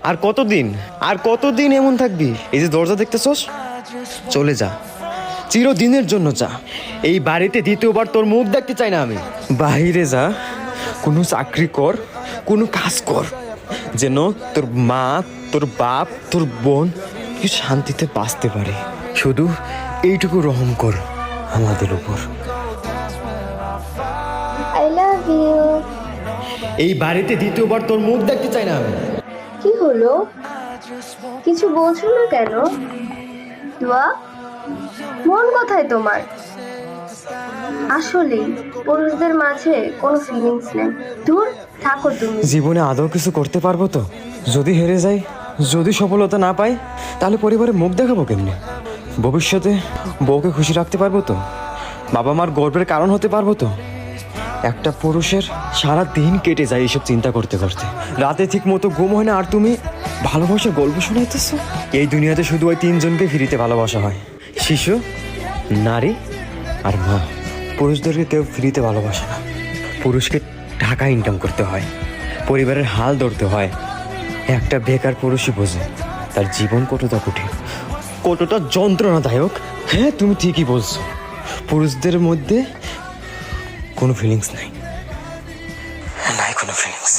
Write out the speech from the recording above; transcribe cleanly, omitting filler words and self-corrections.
আর কতদিন আর কতদিন এমন থাকবি? এই যে দরজা দেখতেছস, চলে যা, চিরদিনের জন্য যা। এই বাড়িতে দ্বিতীয়বার তোর মুখ দেখতে চাই না আমি। বাইরে যা, কোনো চাকরি কর, কোনো কাজ কর, যেন তোর মা, তোর বাপ, তোর বোন কি শান্তিতে বাঁচতে পারে। শুধু এইটুকু রহম কর আমাদের উপর। I love you. এই বাড়িতে দ্বিতীয়বার তোর মুখ দেখতে চাই না আমি। কি হলো, কিছু বলছো না কেন? দোয়া, মন কোথায় তোমার? আসলে পুরুষদের মাঝে কোনো ফিলিংস নেই। দূর থাকো তুমি। জীবনে আদৌ কিছু করতে পারবো তো? যদি হেরে যাই, যদি সফলতা না পাই, তাহলে পরিবারে মুখ দেখাবো কেমনে? ভবিষ্যতে বউকে খুশি রাখতে পারবো তো? বাবা মার গর্বের কারণ হতে পারবো তো? একটা পুরুষের সারা দিন কেটে যায় এইসব চিন্তা করতে করতে। রাতে ঠিক মতো ঘুম হয় না, আর তুমি ভালোবাসার গল্প শোনাইতেছো। এই দুনিয়াতে শুধু ওই তিনজনকে ফ্রিতে ভালোবাসা হয়, শিশু, নারী আর মা। পুরুষদেরকে কেউ ফ্রিতে ভালোবাসে না। পুরুষকে টাকা ইনকাম করতে হয়, পরিবারের হাল ধরতে হয়। একটা বেকার পুরুষই বোঝে তার জীবন কতটা কঠিন, কতটা যন্ত্রণাদায়ক। হ্যাঁ, তুমি ঠিকই বলছো, পুরুষদের মধ্যে কোনো ফিলিংস নাই, নাই কোনো ফিলিংস।